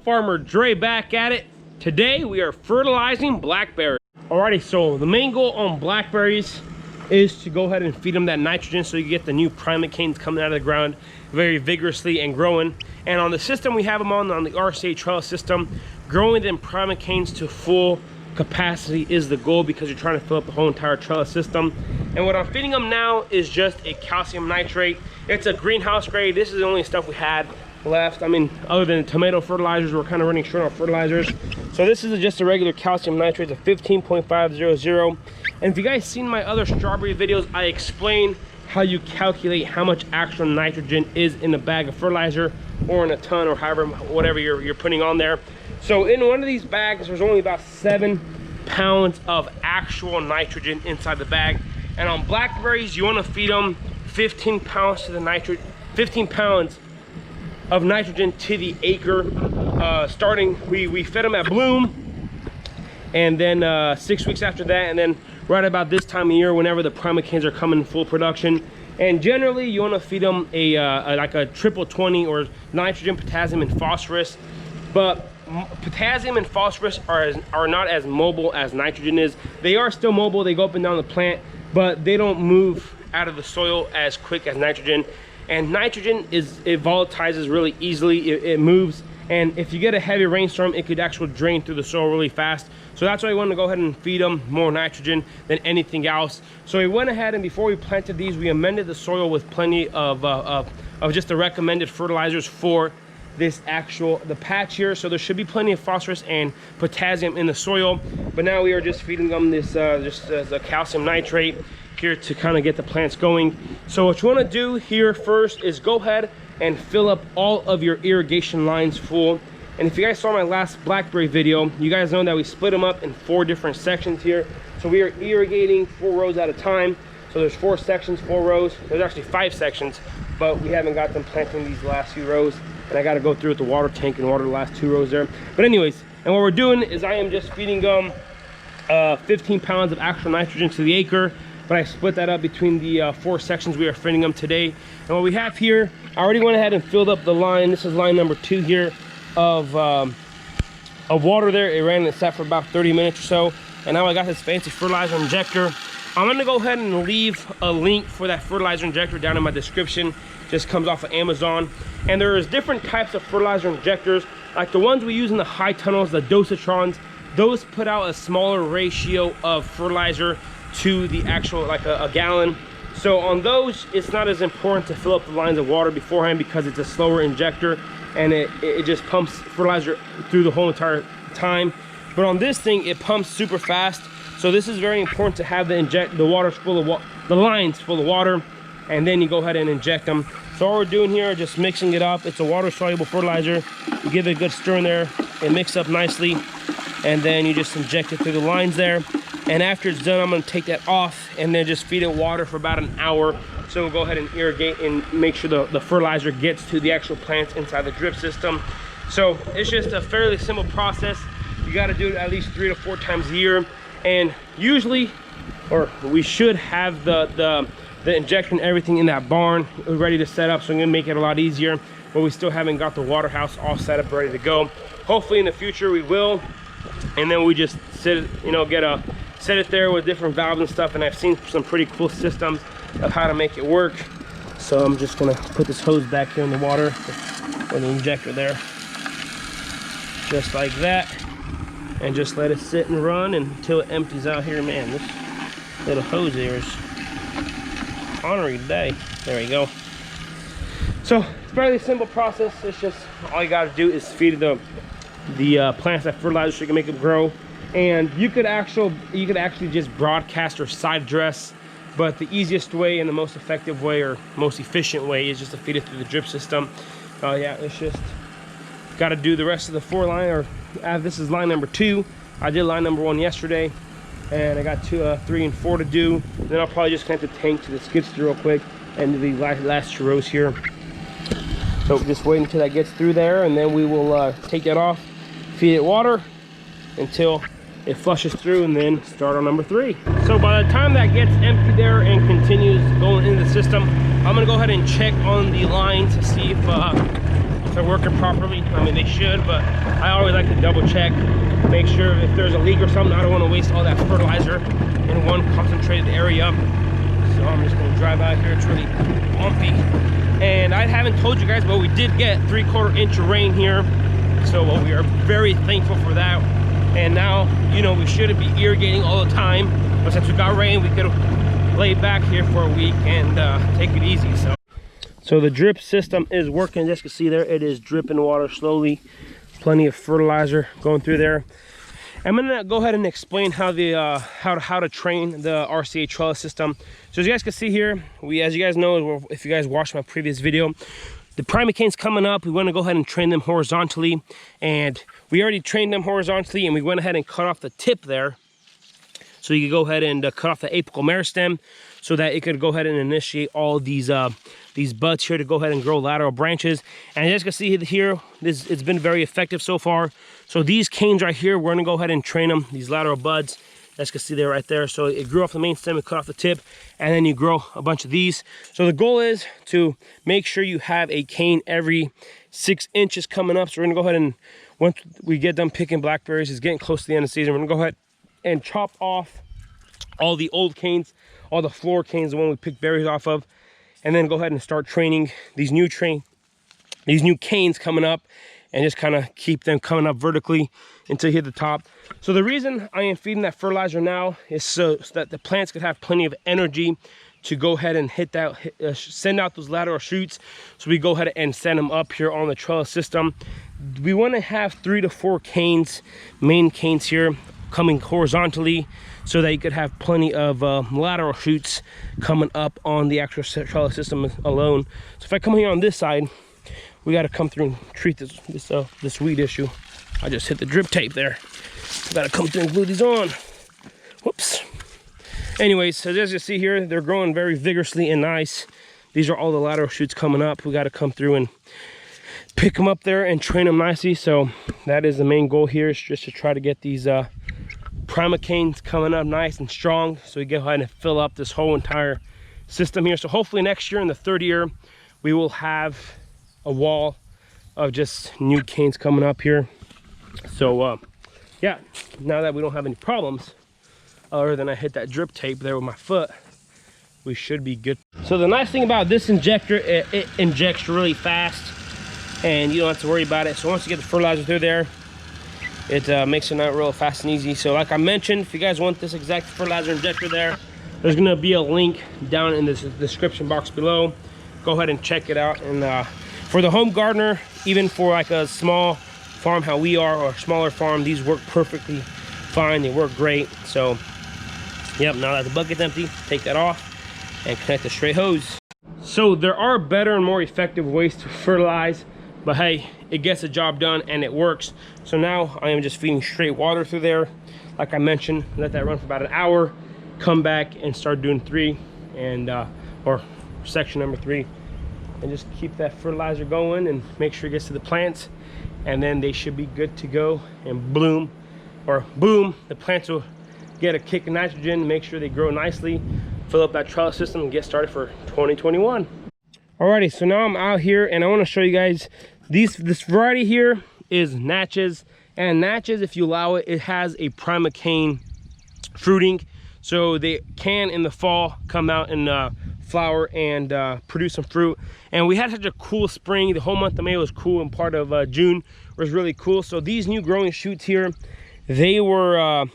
Farmer Dre back at it. Today we are fertilizing blackberries. Alrighty, so the main goal on blackberries is to go ahead and feed them that nitrogen so you get the new primoanes coming out of the ground very vigorously and growing. And on the system we have them on the RCA trellis system, growing them primoanes to full capacity is the goal because you're trying to fill up the whole entire trellis system. And what I'm feeding them now is just a calcium nitrate. It's a greenhouse grade. This is the only stuff we had left. I mean, other than tomato fertilizers, we're kind of running short on fertilizers. So this is just a regular calcium nitrate, a 15.500. And if you guys seen my other strawberry videos, I explain how you calculate how much actual nitrogen is in a bag of fertilizer or in a ton or however, whatever you're putting on there. So in one of these bags, there's only about 7 pounds of actual nitrogen inside the bag. And on blackberries, you want to feed them 15 pounds to the nitrogen, 15 pounds of nitrogen to the acre. Starting, we fed them at bloom, and then 6 weeks after that, and then right about this time of year, whenever the primoanes are coming in full production. And generally, you want to feed them like a triple 20 or nitrogen, potassium, and phosphorus. But potassium and phosphorus are not as mobile as nitrogen is. They are still mobile, they go up and down the plant, but they don't move out of the soil as quick as nitrogen. And nitrogen it volatilizes really easily, it moves, and if you get a heavy rainstorm, it could actually drain through the soil really fast. So that's why we want to go ahead and feed them more nitrogen than anything else. So we went ahead and before we planted these, we amended the soil with plenty of just the recommended fertilizers for this the patch here. So there should be plenty of phosphorus and potassium in the soil, but now we are just feeding them this just as a calcium nitrate here to kind of get the plants going. So what you want to do here first is go ahead and fill up all of your irrigation lines full. And if you guys saw my last blackberry video, you guys know that we split them up in 4 different sections here. So we are irrigating 4 rows at a time. So there's 4 sections, 4 rows. There's actually 5 sections, but we haven't got them planting these last few rows, and I got to go through with the water tank and water the last 2 rows there. But anyways, and what we're doing is I am just feeding them 15 pounds of actual nitrogen to the acre, but I split that up between the 4 sections we are feeding them today. And what we have here, I already went ahead and filled up the line. This is line number 2 here of water there. It ran and sat for about 30 minutes or so, and now I got this fancy fertilizer injector. I'm gonna go ahead and leave a link for that fertilizer injector down in my description. Just comes off of Amazon. And there's different types of fertilizer injectors, like the ones we use in the high tunnels, the dosatrons. Those put out a smaller ratio of fertilizer to the actual, like a gallon. So on those, it's not as important to fill up the lines of water beforehand because it's a slower injector and it just pumps fertilizer through the whole entire time. But on this thing, it pumps super fast. So this is very important to have the lines full of water, and then you go ahead and inject them. So all we're doing here, just mixing it up. It's a water soluble fertilizer. You give it a good stir in there, it mixes up nicely, and then you just inject it through the lines there. And after it's done, I'm gonna take that off and then just feed it water for about an hour. So we'll go ahead and irrigate and make sure the fertilizer gets to the actual plants inside the drip system. So it's just a fairly simple process. You gotta do it at least 3 to 4 times a year. And usually, or we should have the injection, everything in that barn ready to set up, so I'm gonna make it a lot easier, but we still haven't got the water house all set up ready to go. Hopefully in the future we will, and then we just set it there with different valves and stuff. And I've seen some pretty cool systems of how to make it work. So I'm just gonna put this hose back here in the water with the injector there, just like that, and just let it sit and run until it empties out here. Man, this little hose here is honoring today. There we go. So it's a fairly simple process. It's just all you got to do is feed the plants that fertilizer so you can make them grow. And you could actually just broadcast or side dress, but the easiest way and the most effective way or most efficient way is just to feed it through the drip system. Yeah, it's just got to do the rest of the 4 line, or this is line number 2. I did line number 1 yesterday, and I got 2, 3, and 4 to do. Then I'll probably just connect the tank to the skid steer real quick and do the last 2 rows here. So just wait until that gets through there, and then we will take that off, feed it water until it flushes through, and then start on number 3. So by the time that gets empty there and continues going into the system, I'm gonna go ahead and check on the line to see if if they're working properly. I mean, they should, but I always like to double check, make sure if there's a leak or something. I don't want to waste all that fertilizer in one concentrated area. So I'm just going to drive out here. It's really bumpy. And I haven't told you guys, but we did get 3/4 inch of rain here. So we are very thankful for that. And now, you know, we shouldn't be irrigating all the time. But since we got rain, we could lay back here for a week and take it easy. So the drip system is working. As you can see there, it is dripping water slowly. Plenty of fertilizer going through there. I'm gonna go ahead and explain how the how to train the RCA trellis system. So as you guys can see here, as you guys know, if you guys watched my previous video, the primoanes coming up, we want to go ahead and train them horizontally, and we already trained them horizontally, and we went ahead and cut off the tip there. So you can go ahead and cut off the apical meristem so that it could go ahead and initiate all these buds here to go ahead and grow lateral branches. And as you can see here, it's been very effective so far. So these canes right here, we're gonna go ahead and train them, these lateral buds. As you can see there right there. So it grew off the main stem and cut off the tip, and then you grow a bunch of these. So the goal is to make sure you have a cane every 6 inches coming up. So we're gonna go ahead and, once we get done picking blackberries, it's getting close to the end of the season, we're gonna go ahead and chop off all the old canes, all the floor canes, the one we picked berries off of, and then go ahead and start training these new canes coming up, and just kind of keep them coming up vertically until you hit the top. So the reason I am feeding that fertilizer now is so that the plants could have plenty of energy to go ahead and hit that, send out those lateral shoots. So we go ahead and send them up here on the trellis system. We want to have 3 to 4 canes, main canes here, coming horizontally, so that you could have plenty of lateral shoots coming up on the actual trellis system alone. So if I come here on this side, we got to come through and treat this weed issue. I just hit the drip tape there. We got to come through and glue these on. Whoops. Anyways, so as you see here, they're growing very vigorously and nice. These are all the lateral shoots coming up. We got to come through and pick them up there and train them nicely. So that is the main goal here, is just to try to get these primoanes coming up nice and strong, so we go ahead and fill up this whole entire system here. So hopefully next year, in the 3rd year, we will have a wall of just new canes coming up here. So yeah, now that we don't have any problems other than I hit that drip tape there with my foot, we should be good. So the nice thing about this injector, it injects really fast, and you don't have to worry about it. So once you get the fertilizer through there, it makes it out real fast and easy. So like I mentioned, if you guys want this exact fertilizer injector there, there's gonna be a link down in the description box below. Go ahead and check it out. And for the home gardener, even for like a small farm how we are, or a smaller farm, these work perfectly fine. They work great. So yep, now that the bucket's empty, take that off and connect the straight hose. So there are better and more effective ways to fertilize, but hey, it gets the job done and it works. So now I am just feeding straight water through there. Like I mentioned, let that run for about an hour, come back and start doing 3 and or section number 3, and just keep that fertilizer going and make sure it gets to the plants, and then they should be good to go and bloom, or boom, the plants will get a kick of nitrogen, make sure they grow nicely, fill up that trellis system, and get started for 2021. Alrighty, so now I'm out here and I want to show you guys this variety here is Natchez. And Natchez, if you allow it, it has a primoane fruiting, so they can in the fall come out and flower and produce some fruit. And we had such a cool spring. The whole month of May was cool, and part of June was really cool. So these new growing shoots here, they were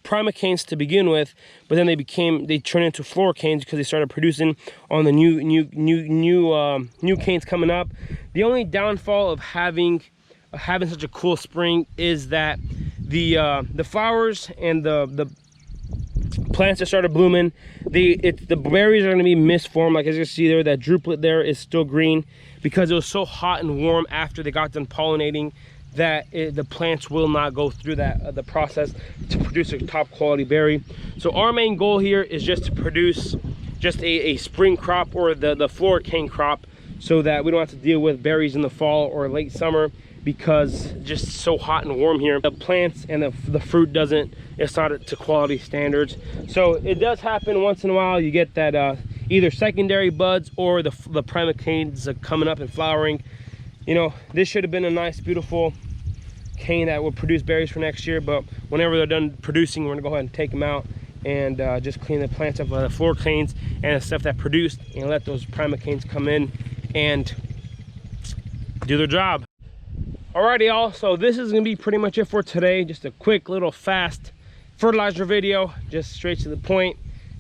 primoanes to begin with, but then they turned into floor canes because they started producing on the new canes coming up. The only downfall of having such a cool spring is that the flowers and the plants that started blooming, the berries are going to be misformed. Like as you see there, that druplet there is still green because it was so hot and warm after they got done pollinating that the plants will not go through the process to produce a top quality berry. So our main goal here is just to produce just a spring crop, or the floor cane crop, so that we don't have to deal with berries in the fall or late summer, because it's just so hot and warm here. The plants and the fruit it's not to quality standards. So it does happen once in a while. You get that either secondary buds or the primoanes coming up and flowering. You know, this should have been a nice, beautiful cane that will produce berries for next year, but whenever they're done producing, we're gonna go ahead and take them out and just clean the plants up, the floor canes and the stuff that produced, and let those primoanes come in and do their job. Alrighty, y'all, so this is gonna be pretty much it for today. Just a quick little fast fertilizer video, just straight to the point.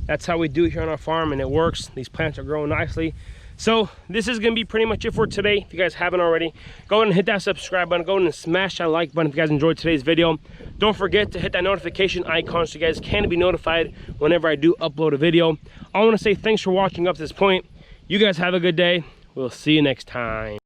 That's how we do it here on our farm, and it works. These plants are growing nicely. So this is gonna be pretty much it for today. If you guys haven't already, go ahead and hit that subscribe button, go ahead and smash that like button if you guys enjoyed today's video. Don't forget to hit that notification icon so you guys can be notified whenever I do upload a video. I want to say thanks for watching up to this point. You guys have a good day. We'll see you next time.